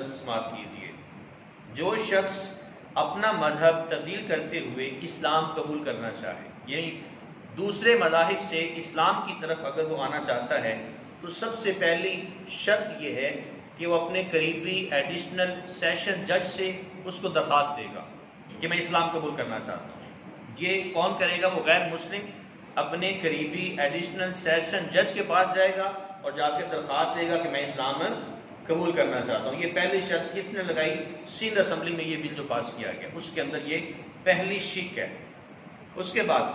Number سماعت کیجیے۔ جو شخص اپنا مذہب تبدیل کرتے ہوئے اسلام قبول کرنا چاہے، یعنی دوسرے مذاہب سے اسلام کی طرف اگر وہ آنا چاہتا ہے، تو سب سے پہلی شرط یہ ہے کہ وہ اپنے قریبی ایڈیشنل سیشن جج سے اس کو درخواست دے گا کہ میں اسلام قبول کرنا چاہتا ہوں۔ یہ کون کرے گا؟ وہ غیر مسلم اپنے قریبی ایڈیشنل سیشن جج کے پاس جائے گا اور جا کے درخواست دے گا کہ میں اسلام قبول کرنا چاہتا ہوں۔ یہ پہلی شرط کس نے لگائی؟ سندھ اسمبلی میں یہ بل جو پاس کیا گیا اس کے اندر یہ پہلی شک ہے۔ اس کے بعد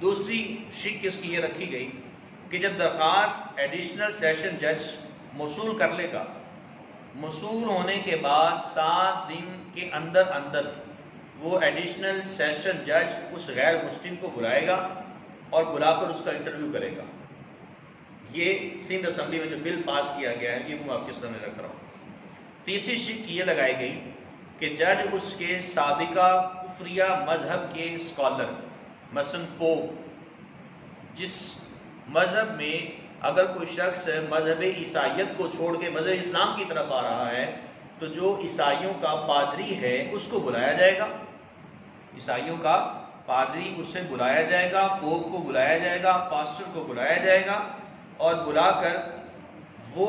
دوسری شک اس کی یہ رکھی گئی کہ جب درخواست ایڈیشنل سیشن جج موصول کر لے گا، موصول ہونے کے بعد 7 دن کے اندر اندر وہ ایڈیشنل سیشن جج اس غیر مسلم کو بلائے گا اور بلا کر اس کا انٹرویو کرے گا۔ یہ سندھ اسمبلی میں جو بل پاس کیا گیا ہے یہ میں آپ کے سامنے رکھ رہا ہوں۔ تیسری شک یہ لگائی گئی کہ جج اس کے سابقہ کفریہ مذہب کے اسکالر، مثلا پوپ، جس مذہب میں اگر کوئی شخص مذہب عیسائیت کو چھوڑ کے مذہب اسلام کی طرف آ رہا ہے تو جو عیسائیوں کا پادری ہے اس کو بلایا جائے گا، عیسائیوں کا پادری اسے بلایا جائے گا، پوپ کو بلایا جائے گا، پاسٹر کو بلایا جائے گا، اور بلا کر وہ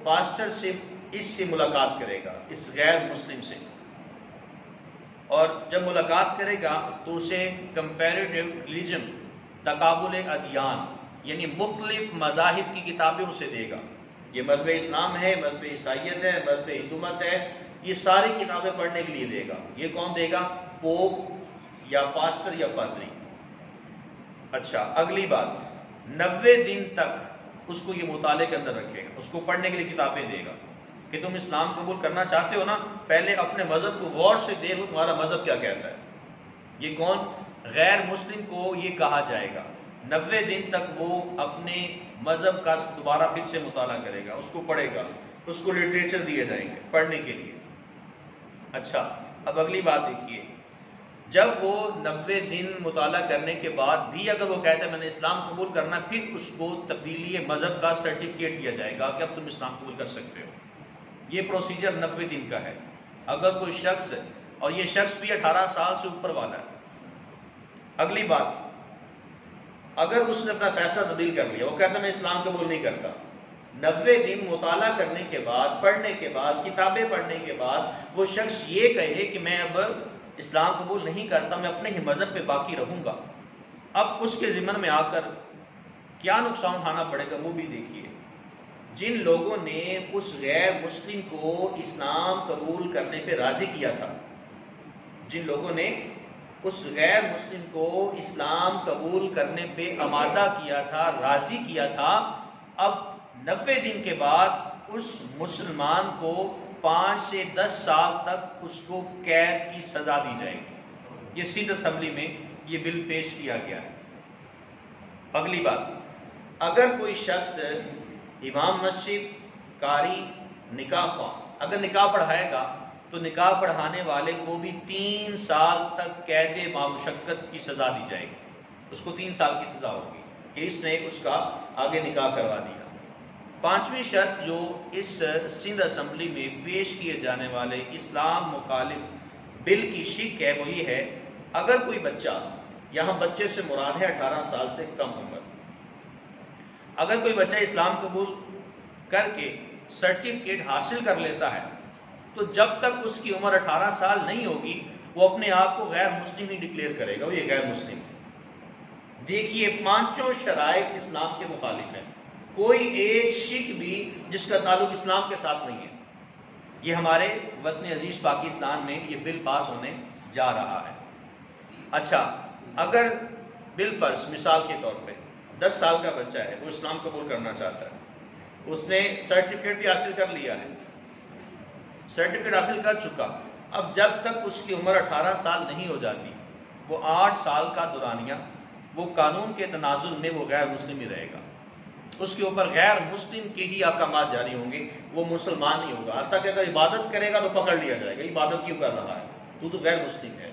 پاسٹر سے اس سے ملاقات کرے گا، اس غیر مسلم سے، اور جب ملاقات کرے گا تو اسے کمپیریٹیو ریلیجن، تقابل ادیان، یعنی مختلف مذاہب کی کتابیں اسے دے گا۔ یہ مذہب اسلام ہے، مذہب عیسائیت ہے، مذہب ہندومت ہے، یہ ساری کتابیں پڑھنے کے لیے دے گا۔ یہ کون دے گا؟ پوپ یا پاسٹر یا پادری۔ اچھا، اگلی بات، 90 دن تک اس کو یہ مطالعے کے اندر رکھے گا، اس کو پڑھنے کے لیے کتابیں دے گا کہ تم اسلام قبول کرنا چاہتے ہو نا، پہلے اپنے مذہب کو غور سے دیکھو تمہارا مذہب کیا کہتا ہے۔ یہ کون؟ غیر مسلم کو یہ کہا جائے گا 90 دن تک وہ اپنے مذہب کا دوبارہ پھر سے مطالعہ کرے گا، اس کو پڑھے گا، اس کو لٹریچر دیے جائیں گے پڑھنے کے لیے۔ اچھا، اب اگلی بات دیکھیے، جب وہ 90 دن مطالعہ کرنے کے بعد بھی اگر وہ کہتا ہے میں نے اسلام قبول کرنا، پھر اس کو تبدیلی مذہب کا سرٹیفکیٹ دیا جائے گا کہ اب تم اسلام قبول کر سکتے ہو۔ یہ پروسیجر 90 دن کا ہے۔ اگر کوئی شخص، اور یہ شخص بھی 18 سال سے اوپر والا ہے۔ اگلی بات، اگر اس نے اپنا فیصلہ تبدیل کر لیا، وہ کہتا ہے میں اسلام قبول نہیں کرتا، 90 دن مطالعہ کرنے کے بعد، پڑھنے کے بعد، کتابیں پڑھنے کے بعد وہ شخص یہ کہے کہ میں اب اسلام قبول نہیں کرتا، میں اپنے ہی مذہب پہ باقی رہوں گا، اب اس کے ذمن میں آ کر کیا نقصان اٹھانا پڑے گا وہ بھی دیکھیے۔ جن لوگوں نے اس غیر مسلم کو اسلام قبول کرنے پہ راضی کیا تھا، جن لوگوں نے اس غیر مسلم کو اسلام قبول کرنے پہ آمادہ کیا تھا، راضی کیا تھا، اب 90 دن کے بعد اس مسلمان کو 5 سے 10 سال تک اس کو قید کی سزا دی جائے گی۔ یہ سندھ اسمبلی میں یہ بل پیش کیا گیا ہے۔ اگلی بات، اگر کوئی شخص امام مسجد، قاری، نکاح خواہ اگر نکاح پڑھائے گا تو نکاح پڑھانے والے کو بھی 3 سال تک قید مامشقت کی سزا دی جائے گی، اس کو 3 سال کی سزا ہوگی کہ اس نے اس کا آگے نکاح کروا دیا۔ 5ویں شرط جو اس سندھ اسمبلی میں پیش کیے جانے والے اسلام مخالف بل کی شک ہے وہ یہ ہے، اگر کوئی بچہ، یہاں بچے سے مراد ہے 18 سال سے کم عمر، اگر کوئی بچہ اسلام قبول کر کے سرٹیفکیٹ حاصل کر لیتا ہے تو جب تک اس کی عمر 18 سال نہیں ہوگی وہ اپنے آپ کو غیر مسلم ہی ڈکلیئر کرے گا، وہ یہ غیر مسلم ہے۔ دیکھیے 5 شرائط اسلام کے مخالف ہیں، کوئی ایک شک بھی جس کا تعلق اسلام کے ساتھ نہیں ہے۔ یہ ہمارے وطن عزیز پاکستان میں یہ بل پاس ہونے جا رہا ہے۔ اچھا، اگر بالفرض مثال کے طور پہ 10 سال کا بچہ ہے، وہ اسلام قبول کرنا چاہتا ہے، اس نے سرٹیفکیٹ بھی حاصل کر لیا ہے، سرٹیفکیٹ حاصل کر چکا، اب جب تک اس کی عمر 18 سال نہیں ہو جاتی، وہ 8 سال کا دورانیہ وہ قانون کے تناظر میں وہ غیر مسلم ہی رہے گا، اس کے اوپر غیر مسلم کے ہی احکامات جاری ہوں گے، وہ مسلمان نہیں ہوگا، حتیٰ کہ اگر عبادت کرے گا تو پکڑ لیا جائے گا، عبادت کیوں کر رہا ہے، تو غیر مسلم ہے۔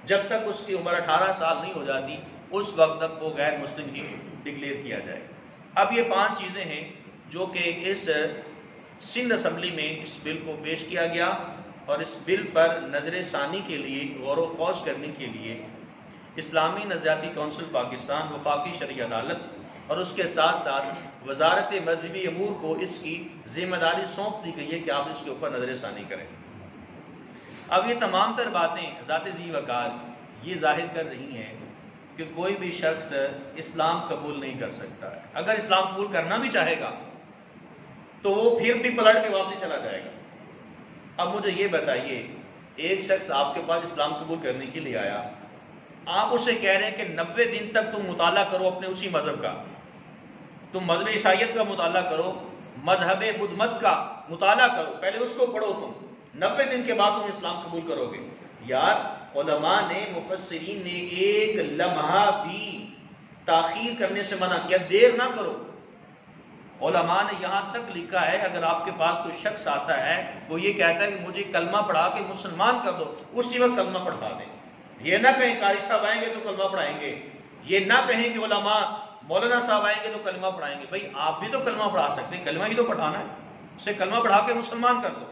جب تک اس کی عمر 18 سال نہیں ہو جاتی اس وقت تک وہ غیر مسلم ہی ڈکلیئر کیا جائے گا۔ اب یہ 5 چیزیں ہیں جو کہ اس سندھ اسمبلی میں اس بل کو پیش کیا گیا اور اس بل پر نظر ثانی کے لیے غور و خوض کرنے کے لیے اسلامی نظریاتی کونسل پاکستان، وفاقی شرعی عدالت اور اس کے ساتھ ساتھ وزارت مذہبی امور کو اس کی ذمہ داری سونپ دی گئی ہے کہ آپ اس کے اوپر نظر ثانی کریں۔ اب یہ تمام تر باتیں ذات ذی وقار یہ ظاہر کر رہی ہیں کہ کوئی بھی شخص اسلام قبول نہیں کر سکتا ہے۔ اگر اسلام قبول کرنا بھی چاہے گا تو وہ پھر بھی پلٹ کے واپسی چلا جائے گا۔ اب مجھے یہ بتائیے، ایک شخص آپ کے پاس اسلام قبول کرنے کے لیے آیا، آپ اسے کہہ رہے ہیں کہ 90 دن تک تم مطالعہ کرو اپنے اسی مذہب کا، تم مذہب عیسائیت کا مطالعہ کرو، مذہب بدھ مت کا مطالعہ کرو، پہلے اس کو پڑھو، تم 90 دن کے بعد تم اسلام قبول کرو گے۔ یار علماء نے، مفسرین نے ایک لمحہ بھی تاخیر کرنے سے منع کیا، دیر نہ کرو۔ علماء نے یہاں تک لکھا ہے اگر آپ کے پاس کوئی شخص آتا ہے وہ یہ کہتا ہے کہ مجھے کلمہ پڑھا کے مسلمان کر دو، اسی وقت کلمہ پڑھا دیں۔ یہ نہ کہیں قاری صاحب آئیں گے تو کلمہ پڑھائیں گے، یہ نہ کہیں کہ علماء مولانا صاحب آئیں گے تو کلمہ پڑھائیں گے۔ بھائی آپ بھی تو کلمہ پڑھا سکتے ہیں، کلمہ ہی تو پڑھانا ہے، اسے کلمہ پڑھا کے مسلمان کر دو۔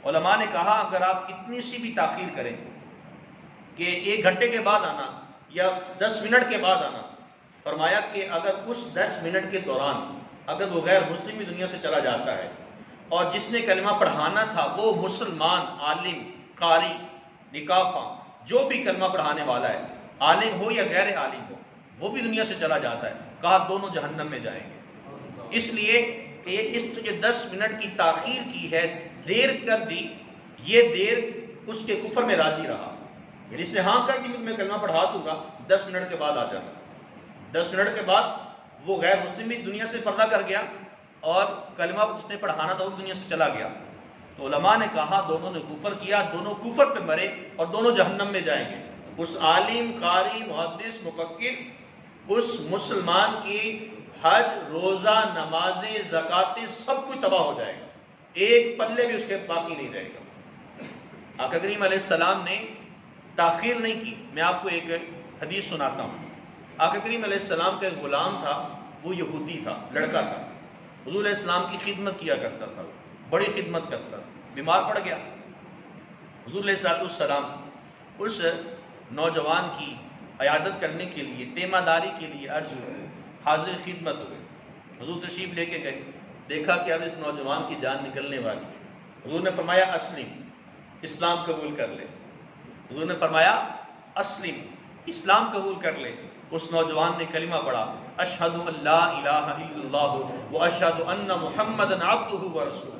علماء نے کہا اگر آپ اتنی سی بھی تاخیر کریں کہ 1 گھنٹے کے بعد آنا یا 10 منٹ کے بعد آنا، فرمایا کہ اگر اس 10 منٹ کے دوران اگر وہ غیر مسلم بھی دنیا سے چلا جاتا ہے اور جس نے کلمہ پڑھانا تھا وہ مسلمان، عالم، قاری، نکاح خواہ، جو بھی کلمہ پڑھانے والا ہے، عالم ہو یا غیر عالم ہو، وہ بھی دنیا سے چلا جاتا ہے، کہا دونوں جہنم میں جائیں گے۔ اس لیے کہ اس جو 10 منٹ کی تاخیر کی ہے، دیر کر دی، یہ دیر اس کے کفر میں راضی رہا، یعنی اس نے ہاں کر دی میں کلمہ پڑھا دوں گا، 10 منٹ کے بعد آ جانا۔ 10 منٹ کے بعد وہ غیر مسلم بھی دنیا سے پردہ کر گیا اور کلمہ جس نے پڑھانا تھا وہ دنیا سے چلا گیا۔ تو علماء نے کہا دونوں نے کفر کیا، دونوں کفر پہ مرے اور دونوں جہنم میں جائیں گے۔ اس عالم، قاری، محدث، مفکر، اس مسلمان کی حج، روزہ، نمازیں، زکاتیں سب کچھ تباہ ہو جائے گا، ایک پلے بھی اس کے باقی نہیں رہے گا۔ آقا کریم علیہ السلام نے تاخیر نہیں کی۔ میں آپ کو ایک حدیث سناتا ہوں۔ آقا کریم علیہ السلام کا ایک غلام تھا، وہ یہودی تھا، لڑکا تھا، حضور علیہ السلام کی خدمت کیا کرتا تھا، بڑی خدمت کرتا تھا، بیمار پڑ گیا۔ حضور علیہ السلام اس نوجوان کی عیادت کرنے کے لیے، تیمارداری کے لیے عرض ہوئے، حاضر خدمت ہوئے۔ حضور تشریف لے کے گئے، دیکھا کہ اب اس نوجوان کی جان نکلنے والی ہے۔ حضور نے فرمایا اسلم، اسلام قبول کر لے۔ حضور نے فرمایا اسلم، اسلام قبول کر لے۔ اس نوجوان نے کلمہ پڑھا، اشہد ان لا الہ الا اللہ واشہد ان محمدًا عبدہ ورسولہ،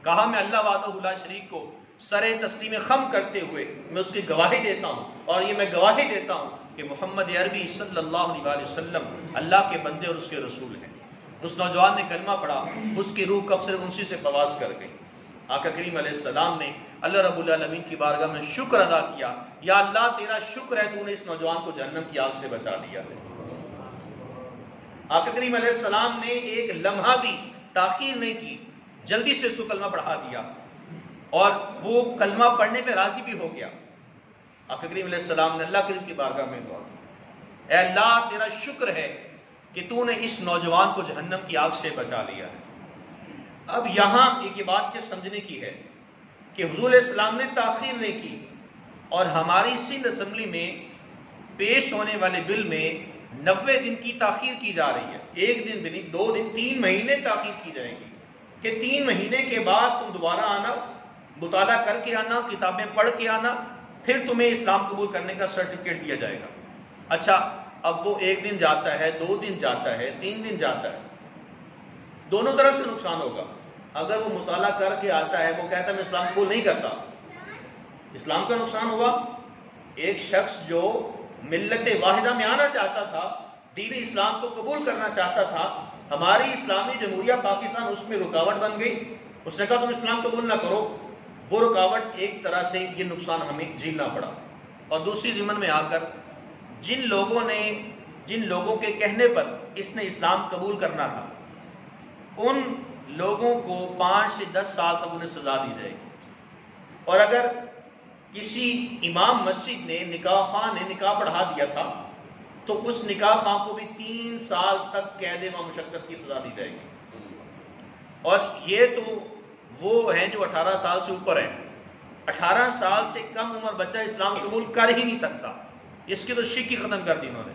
کہا میں اللہ وحدہ لا شریک کو سر تسلیم خم کرتے ہوئے میں اس کی گواہی دیتا ہوں، اور یہ میں گواہی دیتا ہوں کہ محمد عربی صلی اللہ علیہ وسلم اللہ کے بندے اور اس کے رسول ہیں۔ اس نوجوان نے کلمہ پڑھا، اس کی روح کب سے انسی سے پرواز کر گئی۔ آقا کریم علیہ السلام نے اللہ رب العالمین کی بارگاہ میں شکر ادا کیا، یا اللہ تیرا شکر ہے تو نے اس نوجوان کو جہنم کی آگ سے بچا دیا ہے۔ آقا کریم علیہ السلام نے ایک لمحہ بھی تاخیر نہیں کی، جلدی سے اس کو کلمہ پڑھا دیا اور وہ کلمہ پڑھنے پہ راضی بھی ہو گیا۔ آقا کریم علیہ السلام نے اللہ کریم کی بارگاہ میں دعا کی، اے اللہ تیرا شکر ہے کہ تو نے اس نوجوان کو جہنم کی آگ سے بچا لیا ہے۔ اب یہاں ایک یہ بات کے سمجھنے کی ہے کہ حضور علیہ السلام نے تاخیر نہیں کی، اور ہماری سندھ اسمبلی میں پیش ہونے والے بل میں 90 دن کی تاخیر کی جا رہی ہے۔ 1 دن بھی نہیں، 2 دن، 3 مہینے تاخیر کی جائے گی کہ 3 مہینے کے بعد تم دوبارہ آنا، مطالعہ کر کے آنا، کتابیں پڑھ کے آنا، پھر تمہیں اسلام قبول کرنے کا سرٹیفکیٹ دیا جائے گا۔ اچھا اب وہ 1 دن جاتا ہے، 2 دن جاتا ہے، 3 دن جاتا ہے، دونوں طرف سے نقصان ہوگا۔ اگر وہ مطالعہ کر کے آتا ہے، وہ کہتا ہے میں اسلام قبول نہیں کرتا، اسلام کا نقصان ہوا۔ ایک شخص جو ملت واحدہ میں آنا چاہتا تھا، دین اسلام کو قبول کرنا چاہتا تھا، ہماری اسلامی جمہوریہ پاکستان اس میں رکاوٹ بن گئی، اس نے کہا تم اسلام قبول نہ کرو، وہ رکاوٹ ایک طرح سے یہ نقصان ہمیں جھیلنا پڑا۔ اور دوسری ضمن میں آ کر جن لوگوں کے کہنے پر اس نے اسلام قبول کرنا تھا، ان لوگوں کو 5 سے 10 سال تک انہیں سزا دی جائے گی۔ اور اگر کسی امام مسجد نے، نکاح خواہ نے نکاح پڑھا دیا تھا تو اس نکاح خواہ کو بھی 3 سال تک قید و مشقت کی سزا دی جائے گی۔ اور یہ تو وہ ہیں جو 18 سال سے اوپر ہیں. 18 سال سے کم عمر بچہ اسلام قبول کر ہی نہیں سکتا. اس کی تو شک ہی ختم کر دی انہوں نے.